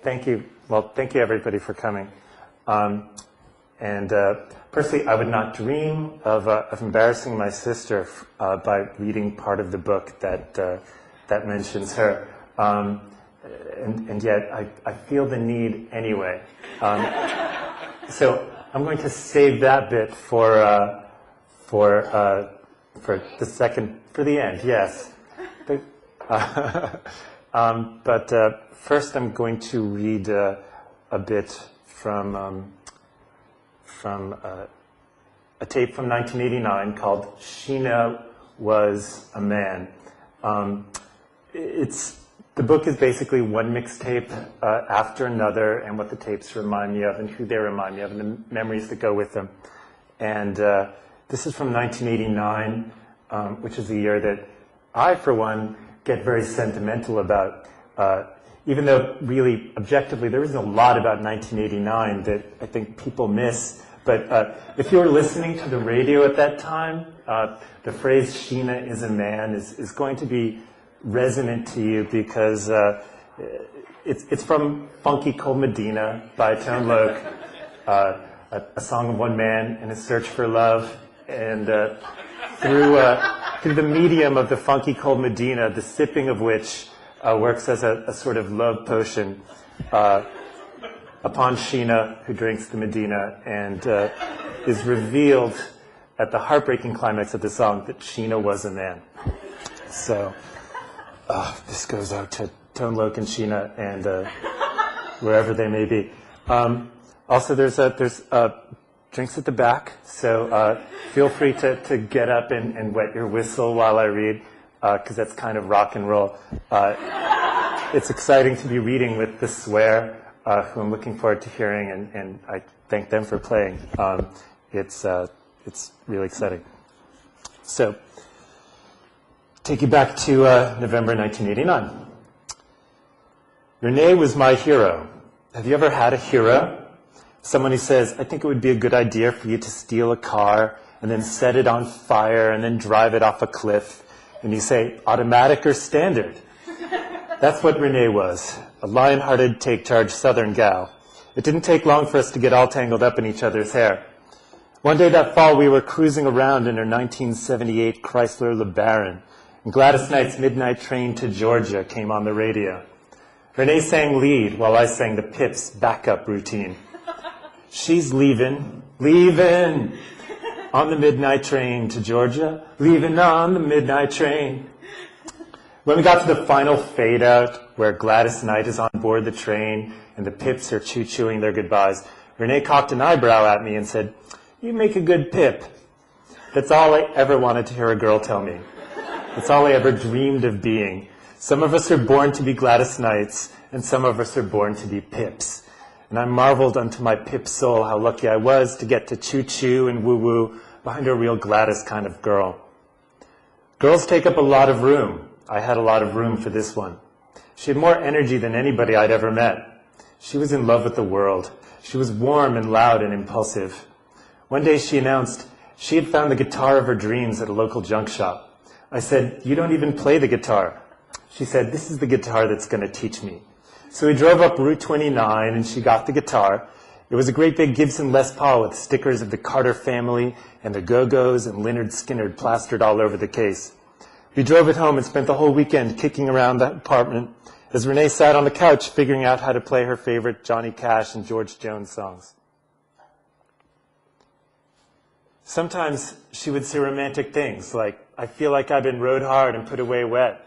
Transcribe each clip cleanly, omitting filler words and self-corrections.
Thank you. Well, thank you everybody for coming. Personally, I would not dream of embarrassing my sister by reading part of the book that mentions her. And yet, I feel the need anyway. So I'm going to save that bit for the end. Yes. But first, I'm going to read a bit from a tape from 1989 called "Sheena Was a Man." The book is basically one mixtape after another, and what the tapes remind me of, and who they remind me of, and the memories that go with them. And this is from 1989, which is the year that I, for one, get very sentimental about. Even though, really, objectively, there isn't a lot about 1989 that I think people miss. But if you were listening to the radio at that time, the phrase "Sheena is a man" is going to be resonant to you because it's from Funky Cold Medina by Tone Loc, a song of one man in his search for love. And through the medium of the Funky Cold Medina, the sipping of which works as a sort of love potion upon Sheena, who drinks the Medina, and is revealed at the heartbreaking climax of the song that Sheena was a man. So this goes out to Tone Loc and Sheena and wherever they may be. Also, there's drinks at the back, so feel free to get up and wet your whistle while I read, because that's kind of rock and roll. It's exciting to be reading with the Swear, who I'm looking forward to hearing, and I thank them for playing. It's really exciting. So, take you back to November 1989. Renee was my hero. Have you ever had a hero? Someone who says, I think it would be a good idea for you to steal a car and then set it on fire and then drive it off a cliff. And you say, automatic or standard? That's what Renee was, a lion-hearted, take-charge Southern gal. It didn't take long for us to get all tangled up in each other's hair. One day that fall, we were cruising around in her 1978 Chrysler LeBaron, and Gladys Knight's Midnight Train to Georgia came on the radio. Renee sang lead while I sang the Pips backup routine. She's leaving on the midnight train to Georgia, leaving on the midnight train. When we got to the final fade out, where Gladys Knight is on board the train and the Pips are choo-chooing their goodbyes, Renee cocked an eyebrow at me and said, you make a good Pip. That's all I ever wanted to hear a girl tell me. That's all I ever dreamed of being. Some of us are born to be Gladys Knights, and some of us are born to be Pips. And I marveled unto my Pip soul how lucky I was to get to choo-choo and woo-woo behind a real Gladys kind of girl. Girls take up a lot of room. I had a lot of room for this one. She had more energy than anybody I'd ever met. She was in love with the world. She was warm and loud and impulsive. One day she announced she had found the guitar of her dreams at a local junk shop. I said, you don't even play the guitar. She said, this is the guitar that's going to teach me. So we drove up Route 29 and she got the guitar. It was a great big Gibson Les Paul with stickers of the Carter family and the Go-Go's and Lynyrd Skynyrd plastered all over the case. We drove it home and spent the whole weekend kicking around that apartment as Renee sat on the couch figuring out how to play her favorite Johnny Cash and George Jones songs. Sometimes she would say romantic things like, I feel like I've been rode hard and put away wet.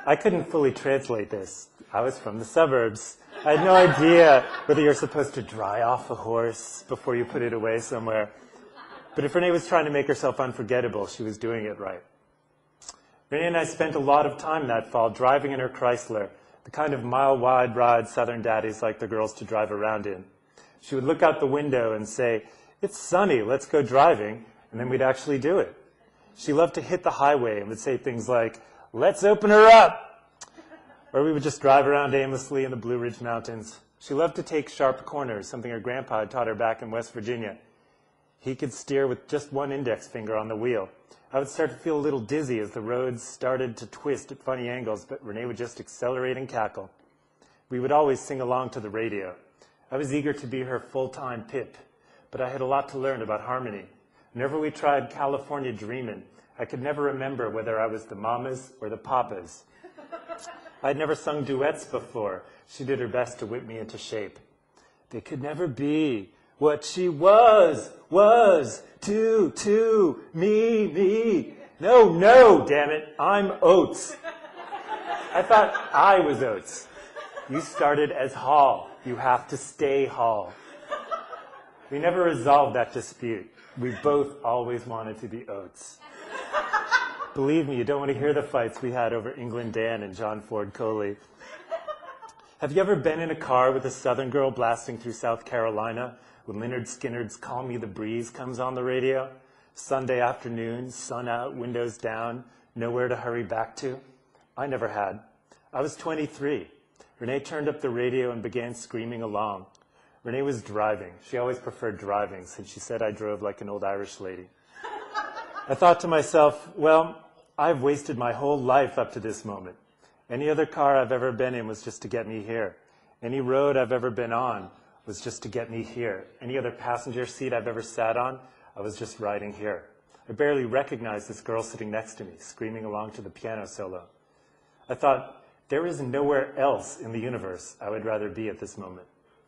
I couldn't fully translate this. I was from the suburbs. I had no idea whether you're supposed to dry off a horse before you put it away somewhere. But if Renee was trying to make herself unforgettable, she was doing it right. Renee and I spent a lot of time that fall driving in her Chrysler, the kind of mile-wide ride Southern daddies like the girls to drive around in. She would look out the window and say, it's sunny, let's go driving, and then we'd actually do it. She loved to hit the highway and would say things like, let's open her up! Or we would just drive around aimlessly in the Blue Ridge Mountains. She loved to take sharp corners, something her grandpa had taught her back in West Virginia. He could steer with just one index finger on the wheel. I would start to feel a little dizzy as the roads started to twist at funny angles, but Renee would just accelerate and cackle. We would always sing along to the radio. I was eager to be her full-time pip, but I had a lot to learn about harmony. Whenever we tried California Dreamin', I could never remember whether I was the mamas or the papas. I'd never sung duets before. She did her best to whip me into shape. They could never be what she was to me. No, damn it, I'm Oates. I thought I was Oates. You started as Hall. You have to stay Hall. We never resolved that dispute. We both always wanted to be Oates. Believe me, you don't want to hear the fights we had over England Dan and John Ford Coley. Have you ever been in a car with a Southern girl blasting through South Carolina when Lynyrd Skynyrd's Call Me the Breeze comes on the radio? Sunday afternoon, sun out, windows down, nowhere to hurry back to? I never had. I was 23. Renee turned up the radio and began screaming along. Renee was driving. She always preferred driving, since she said I drove like an old Irish lady. I thought to myself, well, I've wasted my whole life up to this moment. Any other car I've ever been in was just to get me here. Any road I've ever been on was just to get me here. Any other passenger seat I've ever sat on, I was just riding here. I barely recognized this girl sitting next to me, screaming along to the piano solo. I thought, there is nowhere else in the universe I would rather be at this moment.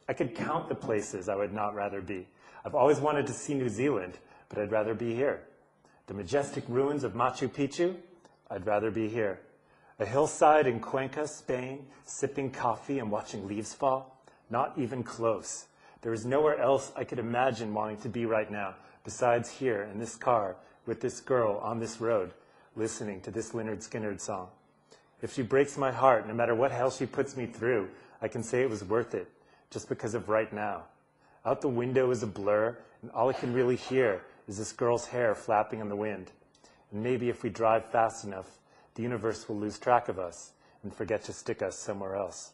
I could count the places I would not rather be. I've always wanted to see New Zealand, but I'd rather be here. The majestic ruins of Machu Picchu, I'd rather be here. A hillside in Cuenca, Spain, sipping coffee and watching leaves fall, not even close. There is nowhere else I could imagine wanting to be right now, besides here in this car with this girl on this road, listening to this Lynyrd Skynyrd song. If she breaks my heart, no matter what hell she puts me through, I can say it was worth it, just because of right now. Out the window is a blur, and all I can really hear is this girl's hair flapping in the wind. And maybe if we drive fast enough, the universe will lose track of us and forget to stick us somewhere else.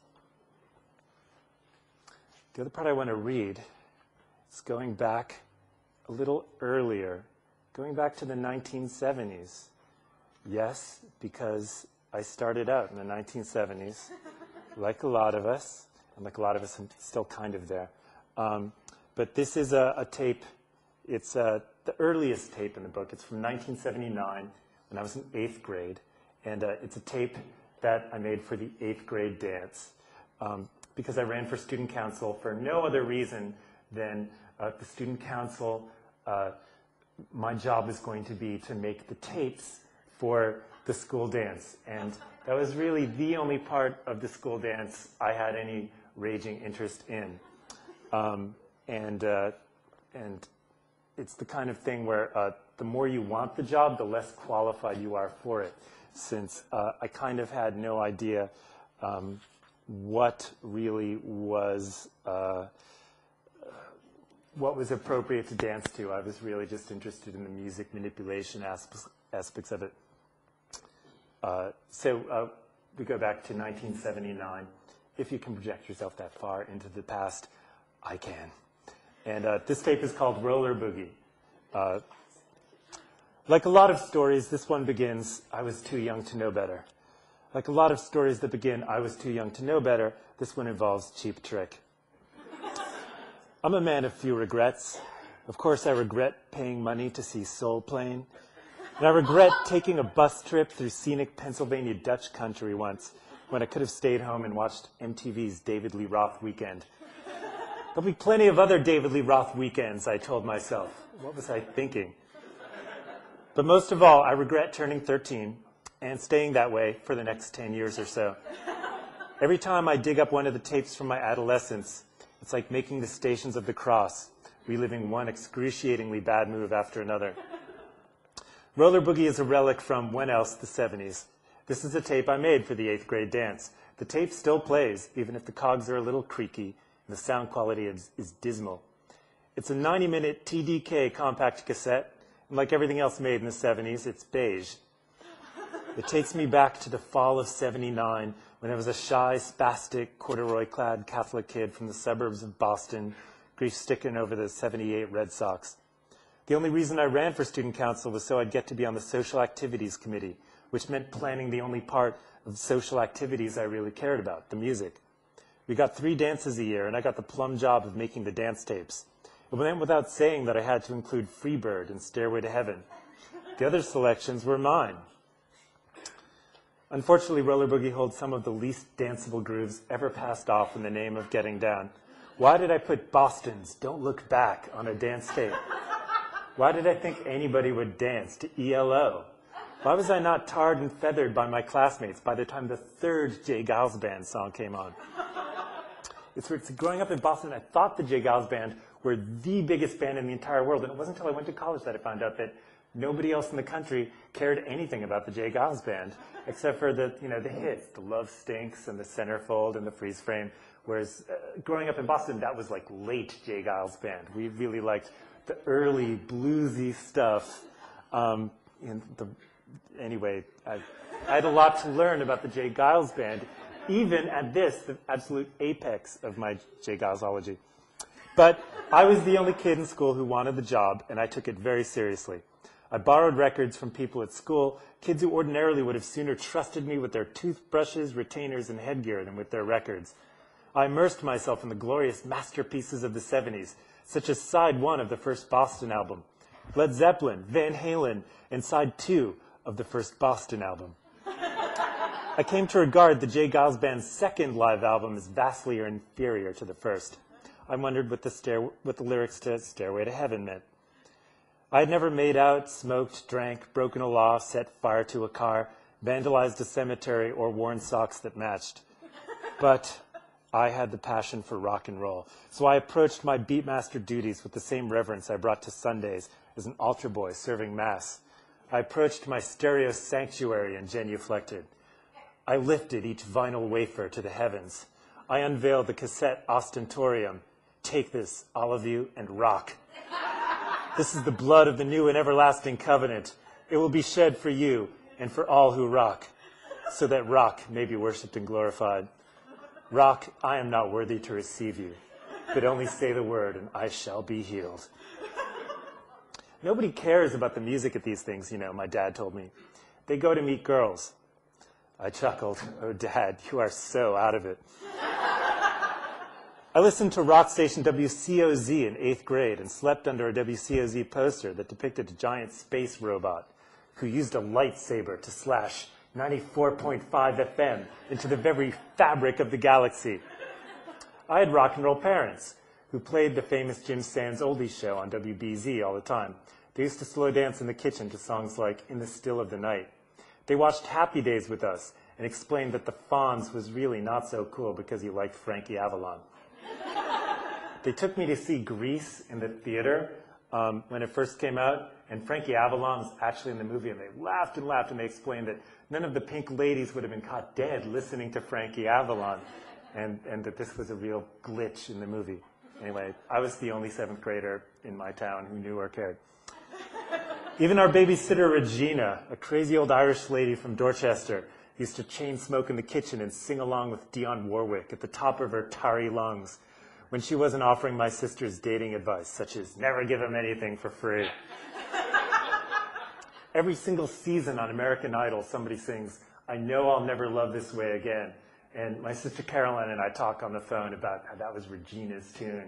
The other part I want to read is going back a little earlier, going back to the 1970s. Yes, because I started out in the 1970s, like a lot of us, and like a lot of us, I'm still kind of there. But this is a tape. It's the earliest tape in the book. It's from 1979, when I was in 8th grade. And it's a tape that I made for the 8th grade dance. Because I ran for student council for no other reason than the student council, my job was going to be to make the tapes for the school dance. And that was really the only part of the school dance I had any raging interest in. And it's the kind of thing where the more you want the job, the less qualified you are for it, since I kind of had no idea what really was what was appropriate to dance to. I was really just interested in the music manipulation aspects of it. So we go back to 1979. If you can project yourself that far into the past, I can. And this tape is called Roller Boogie. Like a lot of stories, this one begins, I was too young to know better. Like a lot of stories that begin, I was too young to know better, this one involves Cheap Trick. I'm a man of few regrets. Of course, I regret paying money to see Soul Plane. And I regret taking a bus trip through scenic Pennsylvania Dutch country once, when I could have stayed home and watched MTV's David Lee Roth Weekend. There'll be plenty of other David Lee Roth weekends, I told myself. What was I thinking? But most of all, I regret turning 13 and staying that way for the next 10 years or so. Every time I dig up one of the tapes from my adolescence, it's like making the Stations of the Cross, reliving one excruciatingly bad move after another. Roller Boogie is a relic from, when else, the 70s. This is a tape I made for the 8th grade dance. The tape still plays, even if the cogs are a little creaky and the sound quality is dismal. It's a 90-minute TDK compact cassette, and like everything else made in the 70s, it's beige. It takes me back to the fall of '79, when I was a shy, spastic, corduroy-clad Catholic kid from the suburbs of Boston, grief-stricken over the '78 Red Sox. The only reason I ran for student council was so I'd get to be on the social activities committee, which meant planning the only part of social activities I really cared about, the music. We got 3 dances a year, and I got the plum job of making the dance tapes. It went without saying that I had to include Freebird and Stairway to Heaven. The other selections were mine. Unfortunately, roller boogie holds some of the least danceable grooves ever passed off in the name of getting down. Why did I put Boston's Don't Look Back on a dance tape? Why did I think anybody would dance to ELO? Why was I not tarred and feathered by my classmates by the time the 3rd J. Giles Band song came on? It's growing up in Boston, I thought the J. Giles Band were the biggest band in the entire world, and it wasn't until I went to college that I found out that nobody else in the country cared anything about the J. Giles Band, except for the hits, the Love Stinks and the Centerfold and the Freeze Frame. Whereas growing up in Boston, that was like late J. Giles Band. We really liked the early bluesy stuff. Anyway, I had a lot to learn about the J. Giles Band, even at this, the absolute apex of my J. Gilesology. But I was the only kid in school who wanted the job, and I took it very seriously. I borrowed records from people at school, kids who ordinarily would have sooner trusted me with their toothbrushes, retainers, and headgear than with their records. I immersed myself in the glorious masterpieces of the 70s, such as side 1 of the first Boston album, Led Zeppelin, Van Halen, and side 2 of the first Boston album. I came to regard the J. Giles Band's second live album as vastly inferior to the first. I wondered what the lyrics to Stairway to Heaven meant. I had never made out, smoked, drank, broken a law, set fire to a car, vandalized a cemetery, or worn socks that matched. But I had the passion for rock and roll, so I approached my beatmaster duties with the same reverence I brought to Sundays as an altar boy serving Mass. I approached my stereo sanctuary and genuflected. I lifted each vinyl wafer to the heavens. I unveiled the cassette ostentorium. Take this, all of you, and rock. This is the blood of the new and everlasting covenant. It will be shed for you and for all who rock, so that rock may be worshipped and glorified. Rock, I am not worthy to receive you, but only say the word and I shall be healed. Nobody cares about the music at these things, my dad told me. They go to meet girls. I chuckled. Oh, Dad, you are so out of it. I listened to rock station WCOZ in 8th grade and slept under a WCOZ poster that depicted a giant space robot who used a lightsaber to slash 94.5 FM into the very fabric of the galaxy. I had rock and roll parents who played the famous Jim Sands oldies show on WBZ all the time. They used to slow dance in the kitchen to songs like In the Still of the Night. They watched Happy Days with us and explained that the Fonz was really not so cool because he liked Frankie Avalon. They took me to see Grease in the theater when it first came out, and Frankie Avalon was actually in the movie, and they laughed, and they explained that none of the pink ladies would have been caught dead listening to Frankie Avalon, and that this was a real glitch in the movie. Anyway, I was the only 7th grader in my town who knew or cared. Even our babysitter Regina, a crazy old Irish lady from Dorchester, used to chain smoke in the kitchen and sing along with Dionne Warwick at the top of her tarry lungs when she wasn't offering my sisters dating advice, such as never give him anything for free. Every single season on American Idol, somebody sings, I know I'll never love this way again. And my sister Caroline and I talk on the phone about how that was Regina's tune.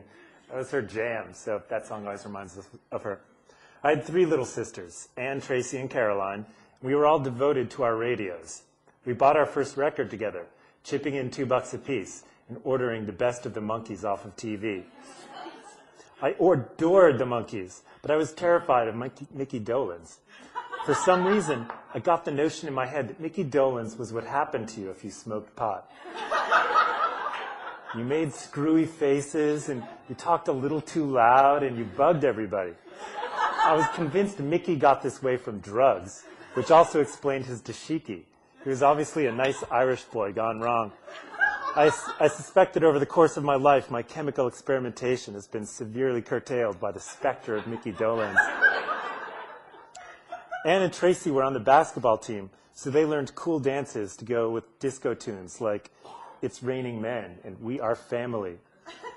That was her jam, so that song always reminds us of her. I had 3 little sisters, Anne, Tracy, and Caroline. We were all devoted to our radios. We bought our first record together, chipping in $2 apiece and ordering the best of the Monkees off of TV. I adored the Monkees, but I was terrified of Mickey Dolenz. For some reason, I got the notion in my head that Mickey Dolenz was what happened to you if you smoked pot. You made screwy faces, and you talked a little too loud, and you bugged everybody. I was convinced Mickey got this way from drugs, which also explained his dashiki. He was obviously a nice Irish boy gone wrong. I suspect that over the course of my life, my chemical experimentation has been severely curtailed by the specter of Mickey Dolenz. Anne and Tracy were on the basketball team, so they learned cool dances to go with disco tunes like It's Raining Men and We Are Family.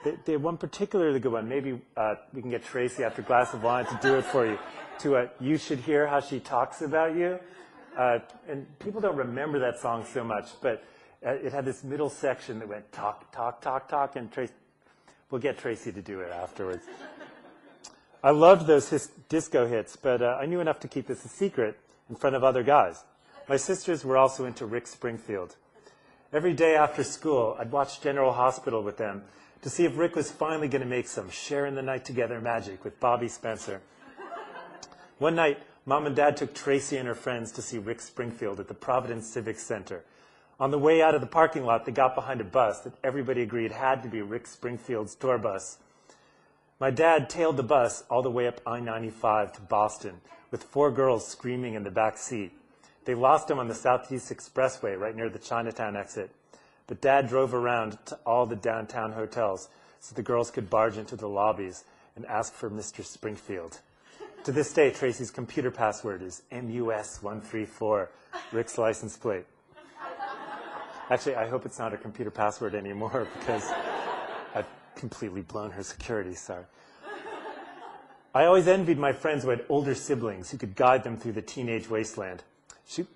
They had one particularly good one. Maybe we can get Tracy after a glass of wine to do it for you. To You Should Hear How She Talks About You. And people don't remember that song so much, but It had this middle section that went talk, talk, talk, talk, and we'll get Tracy to do it afterwards. I loved those disco hits, but I knew enough to keep this a secret in front of other guys. My sisters were also into Rick Springfield. Every day after school, I'd watch General Hospital with them to see if Rick was finally going to make some sharing the night together magic with Bobby Spencer. One night, Mom and Dad took Tracy and her friends to see Rick Springfield at the Providence Civic Center. On the way out of the parking lot, they got behind a bus that everybody agreed had to be Rick Springfield's tour bus. My dad tailed the bus all the way up I-95 to Boston, with 4 girls screaming in the back seat. They lost him on the Southeast Expressway right near the Chinatown exit. But Dad drove around to all the downtown hotels so the girls could barge into the lobbies and ask for Mr. Springfield. To this day, Tracy's computer password is MUS134, Rick's license plate. Actually, I hope it's not a computer password anymore because I've completely blown her security, sorry. I always envied my friends who had older siblings who could guide them through the teenage wasteland.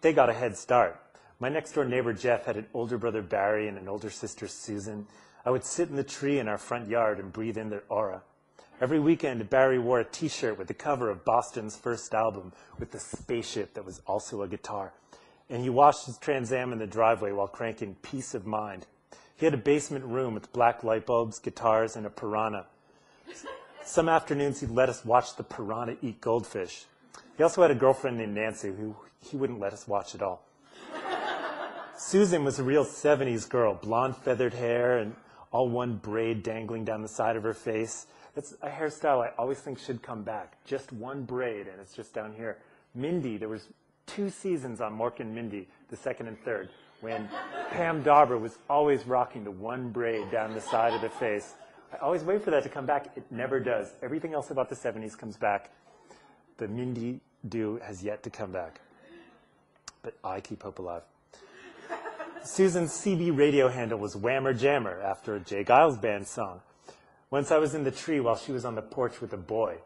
They got a head start. My next-door neighbor, Jeff, had an older brother, Barry, and an older sister, Susan. I would sit in the tree in our front yard and breathe in their aura. Every weekend, Barry wore a T-shirt with the cover of Boston's first album with the spaceship that was also a guitar. And he washed his Trans Am in the driveway while cranking Peace of Mind. He had a basement room with black light bulbs, guitars, and a piranha. Some afternoons, he'd let us watch the piranha eat goldfish. He also had a girlfriend named Nancy who he wouldn't let us watch at all. Susan was a real 70s girl, blonde feathered hair and all one braid dangling down the side of her face. That's a hairstyle I always think should come back. Just one braid, and it's just down here. Mindy, there was 2 seasons on Mork and Mindy, the second and third, when Pam Dauber was always rocking the one braid down the side of the face. I always wait for that to come back. It never does. Everything else about the 70s comes back. The Mindy do has yet to come back. But I keep hope alive. Susan's CB radio handle was Whammer Jammer, after a Jay Giles Band song. Once I was in the tree while she was on the porch with a boy.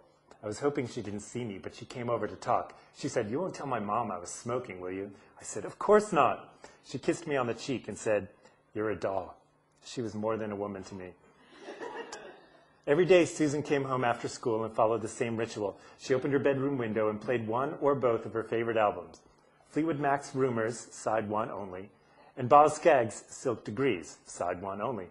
I was hoping she didn't see me, but she came over to talk. She said, "You won't tell my mom I was smoking, will you?" I said, "Of course not." She kissed me on the cheek and said, "You're a doll." She was more than a woman to me. Every day, Susan came home after school and followed the same ritual. She opened her bedroom window and played one or both of her favorite albums. Fleetwood Mac's Rumors, side 1 only, and Boz Scaggs' Silk Degrees, side 1 only.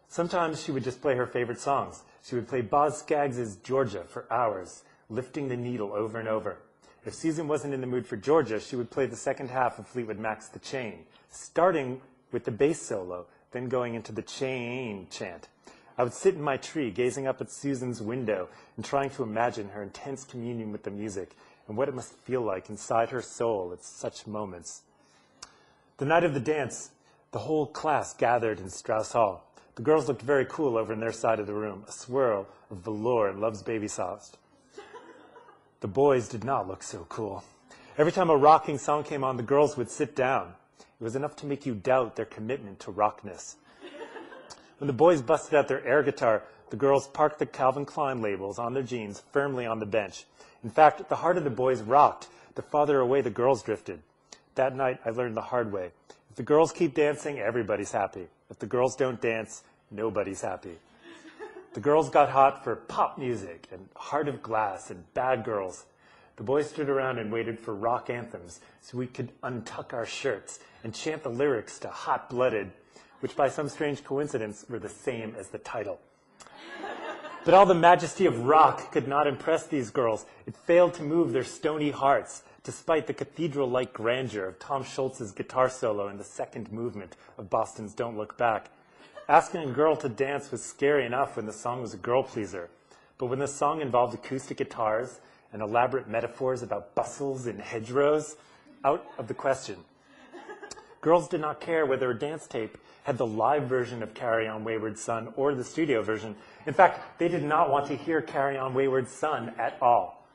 Sometimes she would just play her favorite songs. She would play Boz Scaggs' Georgia for hours, lifting the needle over and over. If Susan wasn't in the mood for Georgia, she would play the second half of Fleetwood Mac's The Chain, starting with the bass solo, then going into the chain chant. I would sit in my tree, gazing up at Susan's window and trying to imagine her intense communion with the music and what it must feel like inside her soul at such moments. The night of the dance, the whole class gathered in Strauss Hall. The girls looked very cool over in their side of the room, a swirl of velour and Love's Baby sauce. The boys did not look so cool. Every time a rocking song came on, the girls would sit down. It was enough to make you doubt their commitment to rockness. When the boys busted out their air guitar, the girls parked the Calvin Klein labels on their jeans firmly on the bench. In fact, the harder the boys rocked, the farther away the girls drifted. That night, I learned the hard way. If the girls keep dancing, everybody's happy. If the girls don't dance, nobody's happy. The girls got hot for pop music and Heart of Glass and Bad Girls. The boys stood around and waited for rock anthems so we could untuck our shirts and chant the lyrics to Hot Blooded, which by some strange coincidence were the same as the title. But all the majesty of rock could not impress these girls. It failed to move their stony hearts, despite the cathedral-like grandeur of Tom Scholz's guitar solo in the second movement of Boston's Don't Look Back. Asking a girl to dance was scary enough when the song was a girl-pleaser. But when the song involved acoustic guitars and elaborate metaphors about bustles and hedgerows, out of the question. Girls did not care whether a dance tape had the live version of Carry On Wayward Son or the studio version. In fact, they did not want to hear Carry On Wayward Son at all.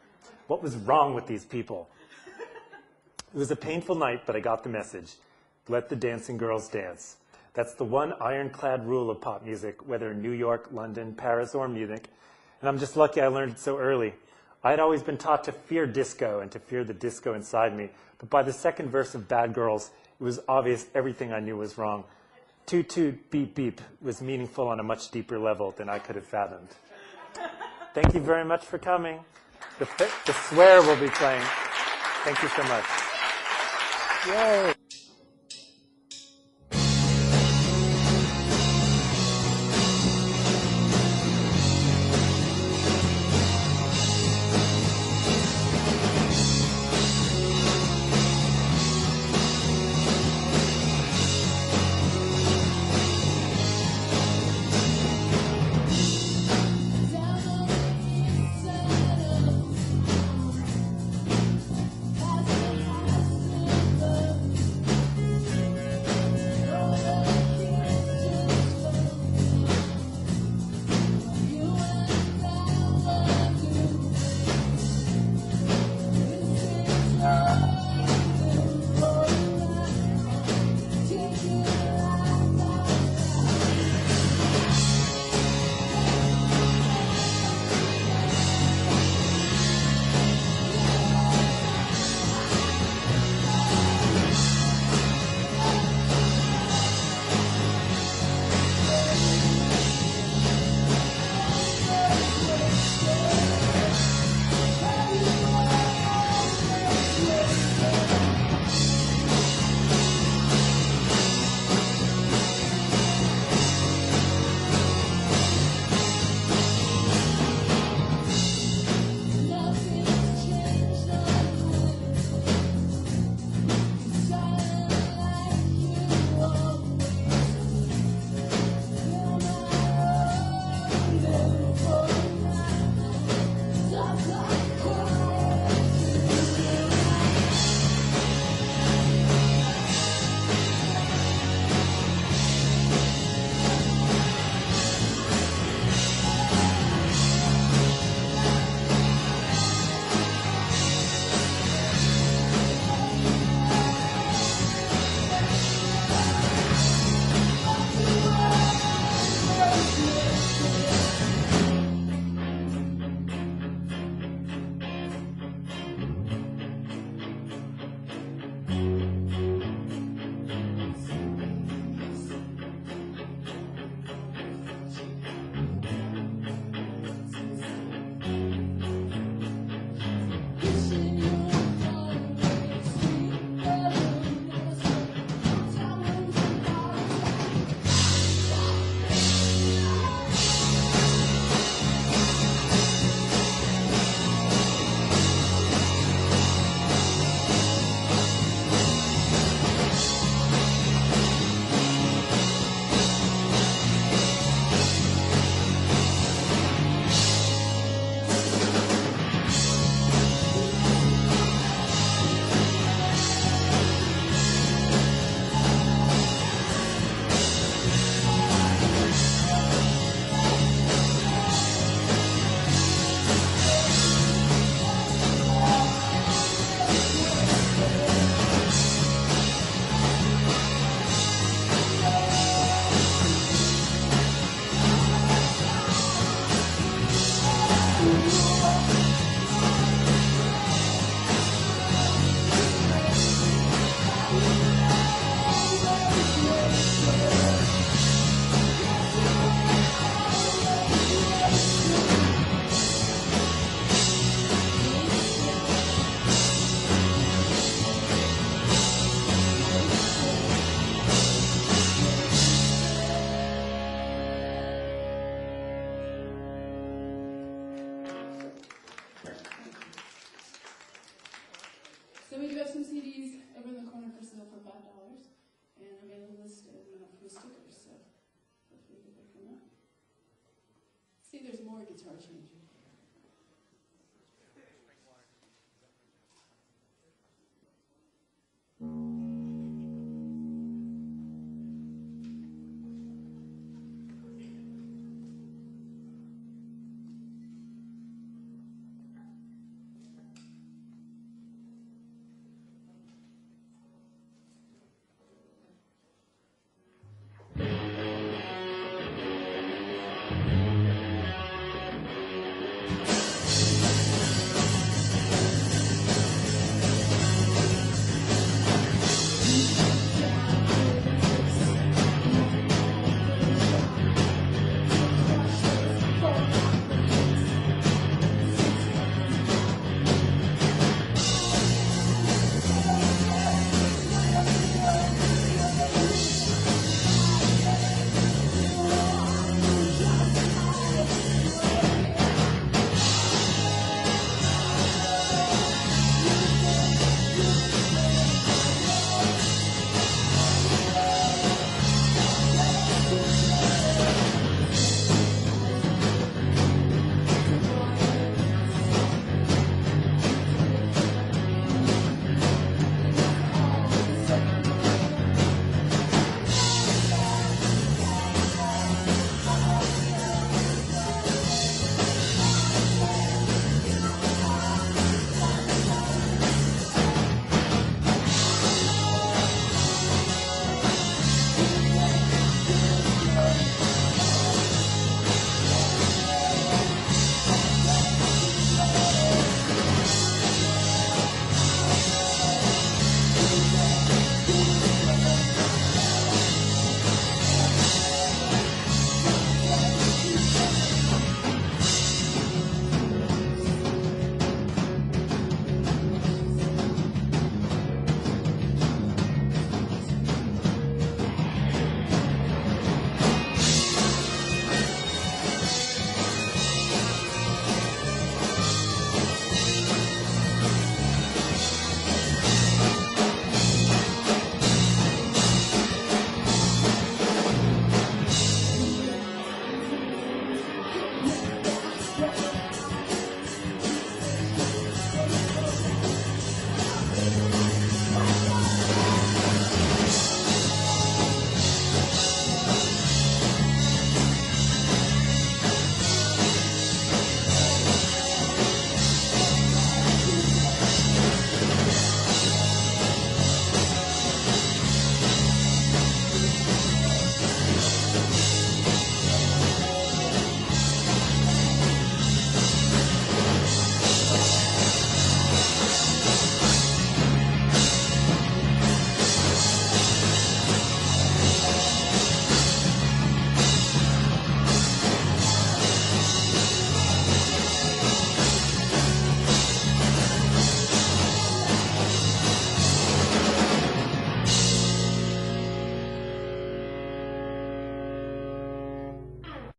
What was wrong with these people? It was a painful night, but I got the message. Let the dancing girls dance. That's the one ironclad rule of pop music, whether in New York, London, Paris, or Munich. And I'm just lucky I learned it so early. I had always been taught to fear disco and to fear the disco inside me. But by the second verse of Bad Girls, It was obvious everything I knew was wrong. Toot toot, beep beep was meaningful on a much deeper level than I could have fathomed. Thank you very much for coming. The swear will be playing. Thank you so much. Yay! So we do have some CDs over in the corner for sale for $5, and I made a list of free stickers, so hopefully you can pick them up. See, there's more guitar changes.